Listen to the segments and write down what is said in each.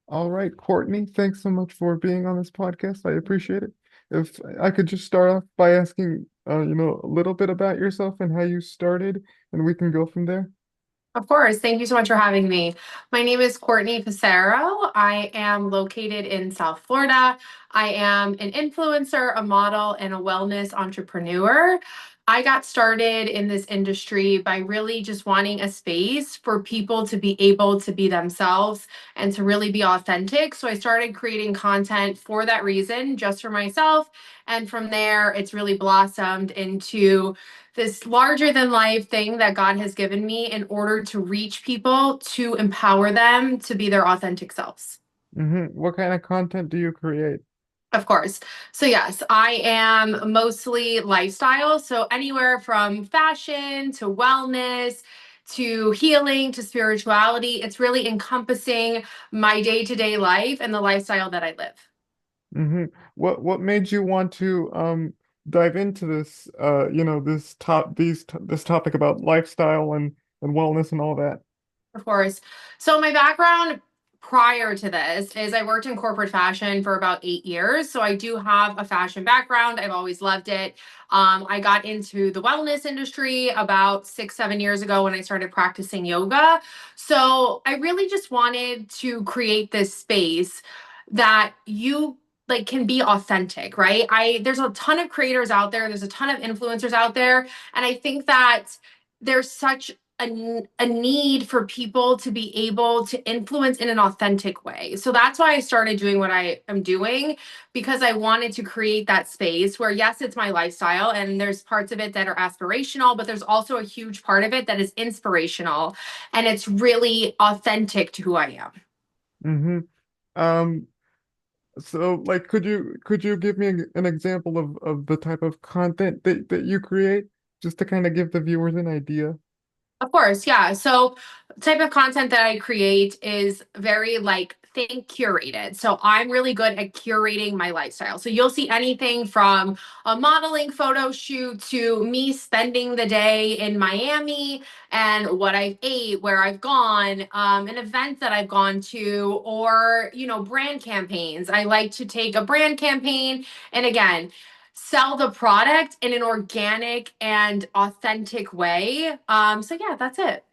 All right, Courtney, thanks so much for being on this podcast. I appreciate it. If I could just start off by asking, a little bit about yourself and how you started, and we can go from there. Of course. Thank you so much for having me. My name is Kourtney Passero. I am located in South Florida. I am an influencer, a model, and a wellness entrepreneur. I got started in this industry by really just wanting a space for people to be able to be themselves and to really be authentic. So I started creating content for that reason, just for myself. And from there, it's really blossomed into this larger than life thing that God has given me in order to reach people, to empower them to be their authentic selves. What kind of content do you create? Of course. So, yes, I am mostly lifestyle. So, anywhere from fashion to wellness to healing to spirituality, it's really encompassing my day to day life and the lifestyle that I live. hmm what made you want to dive into this this topic about lifestyle and wellness and all that? Of course. So my background prior to this is I worked in corporate fashion for about 8 years. So I do have a fashion background. I've always loved it. I got into the wellness industry about 6, 7 years ago when I started practicing yoga. So I really just wanted to create this space that you like can be authentic, right? There's a ton of creators out there, there's a ton of influencers out there, and I think that there's such a need for people to be able to influence in an authentic way. So that's why I started doing what I am doing, because I wanted to create that space where, yes, it's my lifestyle and there's parts of it that are aspirational, but there's also a huge part of it that is inspirational and it's really authentic to who I am. hmm Um, so like could you give me an example of the type of content that you create just to kind of give the viewers an idea? Of course, yeah. So, type of content that I create is very like think curated. So, I'm really good at curating my lifestyle. So, you'll see anything from a modeling photo shoot to me spending the day in Miami and what I've ate, where I've gone, an event that I've gone to, or, brand campaigns. I like to take a brand campaign and again, sell the product in an organic and authentic way. So yeah, that's it.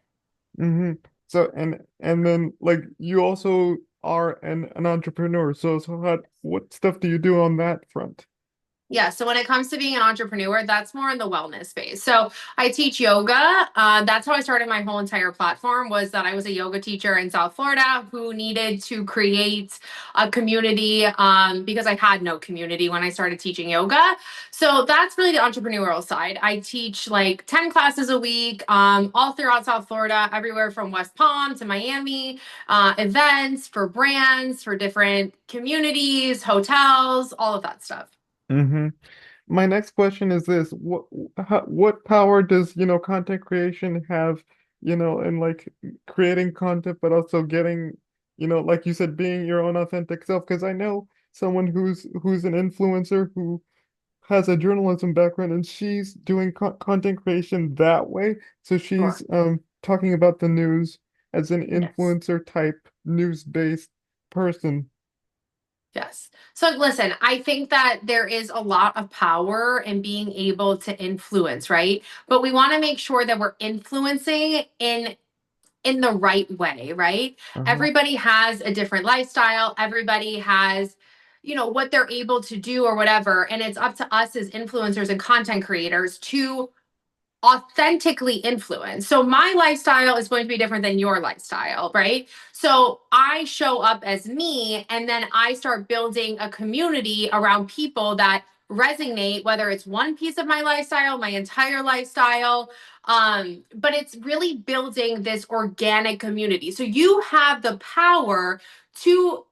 hmm So and then like you also are an entrepreneur. So what stuff do you do on that front? Yeah, so when it comes to being an entrepreneur, that's more in the wellness space. So I teach yoga. That's how I started my whole entire platform, was that I was a yoga teacher in South Florida who needed to create a community because I had no community when I started teaching yoga. So that's really the entrepreneurial side. I teach like 10 classes a week all throughout South Florida, everywhere from West Palm to Miami, events for brands, for different communities, hotels, all of that stuff. hmm My next question is this: what power does, content creation have, and like creating content, but also getting, like you said, being your own authentic self? Because I know someone who's an influencer who has a journalism background and she's doing content creation that way. So Sure. she's talking about the news as an Yes. influencer type news-based person. Yes. So listen, I think that there is a lot of power in being able to influence, right? But we want to make sure that we're influencing in the right way, right? Uh-huh. Everybody has a different lifestyle. Everybody has what they're able to do or whatever, and it's up to us as influencers and content creators to authentically influence. So my lifestyle is going to be different than your lifestyle, right? So I show up as me and then I start building a community around people that resonate, whether it's one piece of my lifestyle, my entire lifestyle. But it's really building this organic community. So you have the power to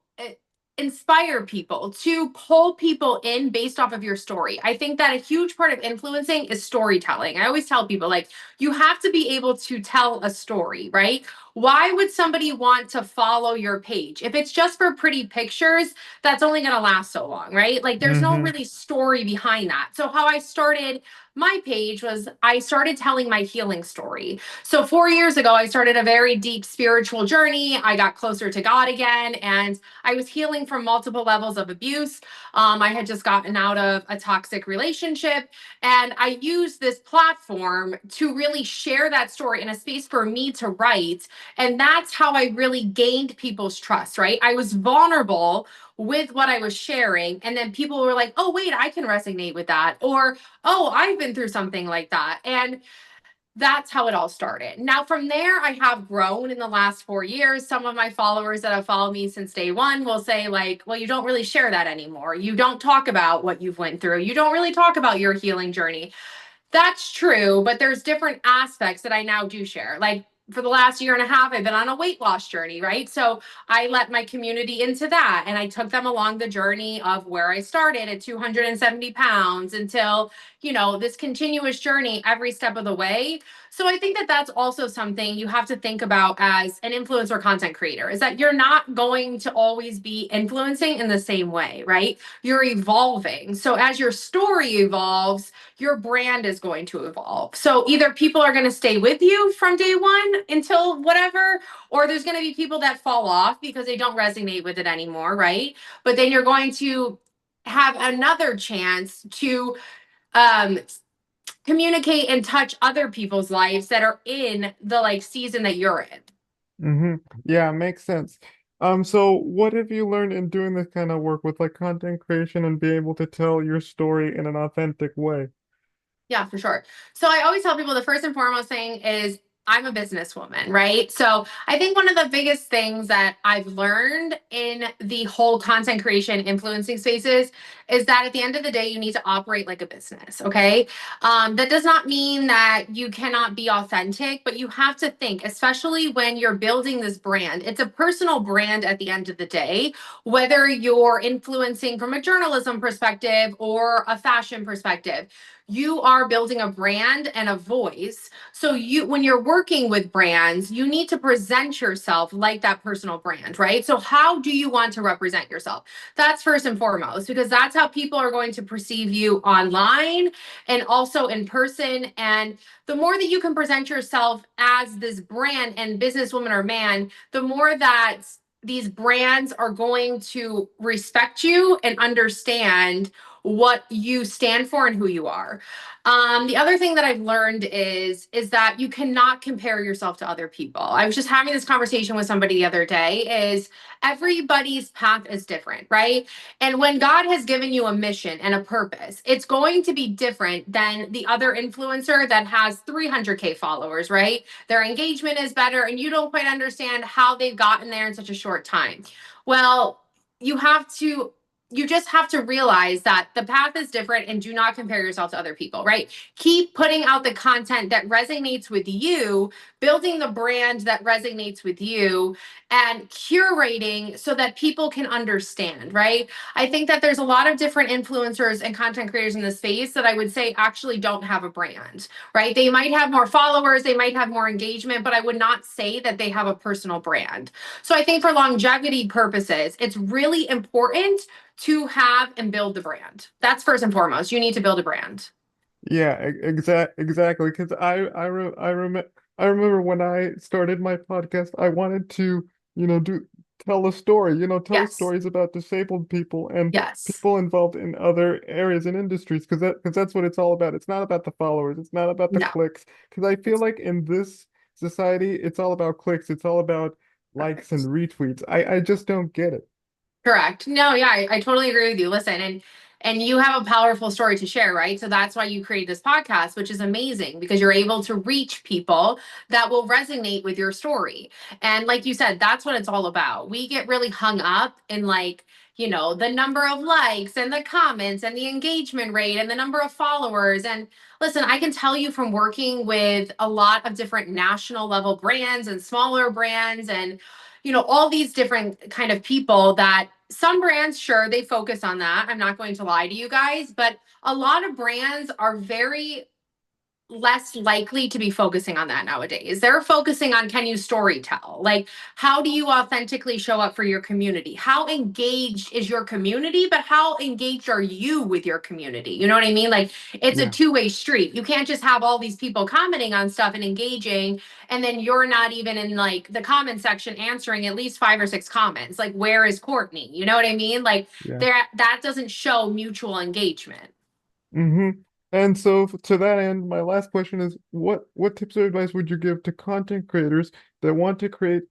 inspire people, to pull people in based off of your story. I think that a huge part of influencing is storytelling. I always tell people, like, you have to be able to tell a story, right? Why would somebody want to follow your page? If it's just for pretty pictures, that's only going to last so long, right? Like there's no Mm-hmm. really story behind that. So how I started my page was I started telling my healing story. So 4 years ago, I started a very deep spiritual journey. I got closer to God again, and I was healing from multiple levels of abuse. I had just gotten out of a toxic relationship, and I used this platform to really share that story in a space for me to write. And that's how I really gained people's trust, right? I was vulnerable with what I was sharing. And then people were like, oh, wait, I can resonate with that. Or, oh, I've been through something like that. And that's how it all started. Now, from there, I have grown in the last 4 years. Some of my followers that have followed me since day one will say, like, well, you don't really share that anymore. You don't talk about what you've went through. You don't really talk about your healing journey. That's true, but there's different aspects that I now do share. Like for the last year and a half, I've been on a weight loss journey, right? So I let my community into that and I took them along the journey of where I started at 270 pounds until, this continuous journey every step of the way. So I think that that's also something you have to think about as an influencer content creator is that you're not going to always be influencing in the same way, right? You're evolving. So as your story evolves, your brand is going to evolve. So either people are going to stay with you from day one until whatever, or there's going to be people that fall off because they don't resonate with it anymore, right? But then you're going to have another chance to um communicate and touch other people's lives that are in the like season that you're in. Mm-hmm. Yeah, makes sense. So what have you learned in doing this kind of work with like content creation and be able to tell your story in an authentic way? Yeah, for sure. So I always tell people the first and foremost thing is I'm a businesswoman, right? So I think one of the biggest things that I've learned in the whole content creation influencing spaces is that at the end of the day, you need to operate like a business, okay? That does not mean that you cannot be authentic, but you have to think, especially when you're building this brand, it's a personal brand at the end of the day, whether you're influencing from a journalism perspective or a fashion perspective, you are building a brand and a voice. So you when you're working with brands, you need to present yourself like that personal brand, right? So how do you want to represent yourself? That's first and foremost because that's how people are going to perceive you online and also in person. And the more that you can present yourself as this brand and businesswoman or man, the more that these brands are going to respect you and understand what you stand for and who you are. The other thing that I've learned is that you cannot compare yourself to other people. I was just having this conversation with somebody the other day is everybody's path is different, right? And when God has given you a mission and a purpose, it's going to be different than the other influencer that has 300K followers, right? Their engagement is better and you don't quite understand how they've gotten there in such a short time. Well, you have to you just have to realize that the path is different and do not compare yourself to other people, right? Keep putting out the content that resonates with you, building the brand that resonates with you, and curating so that people can understand, right? I think that there's a lot of different influencers and content creators in the space that I would say actually don't have a brand, right? They might have more followers, they might have more engagement, but I would not say that they have a personal brand. So I think for longevity purposes, it's really important to have and build the brand. That's first and foremost. You need to build a brand. Yeah, exactly. Because I remember when I started my podcast, I wanted to, do tell a story, tell Yes. stories about disabled people and Yes. people involved in other areas and industries, because that's what it's all about. It's not about the followers, it's not about the No. clicks. Because I feel like in this society, it's all about clicks, it's all about likes and Perfect. retweets. I just don't get it. Correct. No, yeah, I totally agree with you. Listen, and you have a powerful story to share, right? So that's why you create this podcast, which is amazing because you're able to reach people that will resonate with your story. And like you said, that's what it's all about. We get really hung up in like, the number of likes and the comments and the engagement rate and the number of followers. And listen, I can tell you from working with a lot of different national level brands and smaller brands and all these different kind of people that some brands, sure, they focus on that. I'm not going to lie to you guys, but a lot of brands are very less likely to be focusing on that nowadays. They're focusing on, can you story tell? Like, how do you authentically show up for your community? How engaged is your community, but how engaged are you with your community? You know what I mean? Like, it's a Yeah. two-way street. You can't just have all these people commenting on stuff and engaging, and then you're not even in like the comment section answering at least 5 or 6 comments. Like, where is Kourtney? You know what I mean? Like, Yeah. there, that doesn't show mutual engagement. Mm-hmm. And so to that end, my last question is what tips or advice would you give to content creators that want to create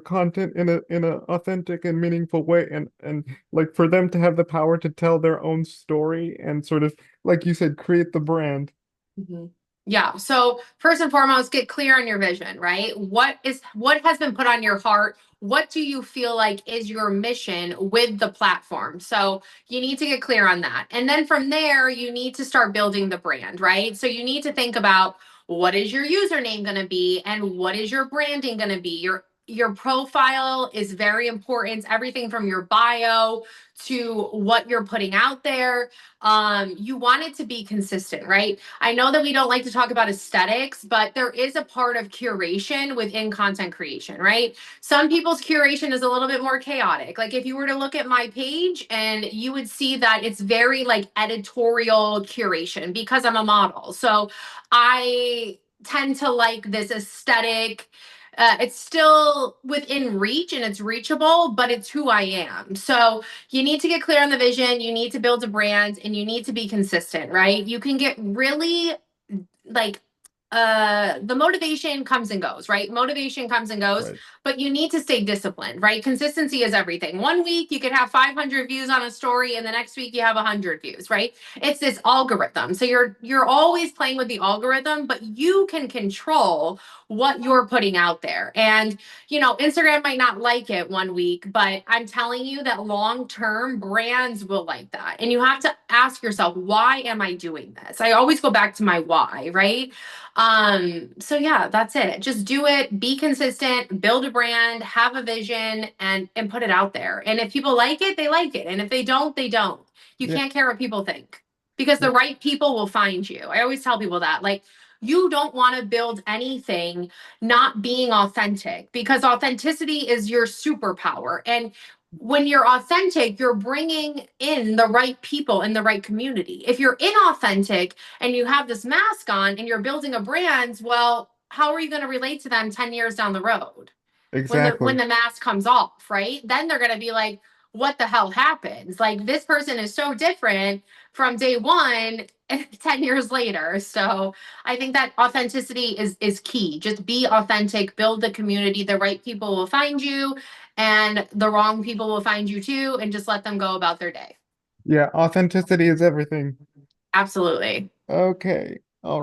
content in a authentic and meaningful way and like for them to have the power to tell their own story and sort of like you said, create the brand. Mhm. Yeah. So first and foremost, get clear on your vision, right? What has been put on your heart? What do you feel like is your mission with the platform? So you need to get clear on that. And then from there, you need to start building the brand, right? So you need to think about what is your username going to be and what is your branding going to be? Your profile is very important. Everything from your bio to what you're putting out there. You want it to be consistent, right? I know that we don't like to talk about aesthetics, but there is a part of curation within content creation, right? Some people's curation is a little bit more chaotic. Like if you were to look at my page and you would see that it's very like editorial curation because I'm a model. So I tend to like this aesthetic. It's still within reach and it's reachable, but it's who I am. So you need to get clear on the vision, you need to build a brand, and you need to be consistent, right? You can get really like the motivation comes and goes, right? Motivation comes and goes, Right. but you need to stay disciplined, right? Consistency is everything. One week you could have 500 views on a story and the next week you have 100 views, right? It's this algorithm. So you're always playing with the algorithm, but you can control what you're putting out there. And Instagram might not like it one week, but I'm telling you that long term brands will like that. And you have to ask yourself, why am I doing this? I always go back to my why, right? So yeah, that's it. Just do it, be consistent, build a brand, have a vision, and put it out there. And if people like it, they like it. And if they don't, they don't. You Yeah. can't care what people think because Yeah. the right people will find you. I always tell people that. Like, you don't want to build anything not being authentic because authenticity is your superpower. And when you're authentic, you're bringing in the right people in the right community. If you're inauthentic and you have this mask on and you're building a brand, well, how are you going to relate to them 10 years down the road when Exactly. the mask comes off, right? Then they're going to be like, what the hell happens? Like, this person is so different from day one 10 years later. So I think that authenticity is key. Just be authentic, build the community. The right people will find you and the wrong people will find you too, and just let them go about their day. Yeah, authenticity is everything. Absolutely. Okay. All right.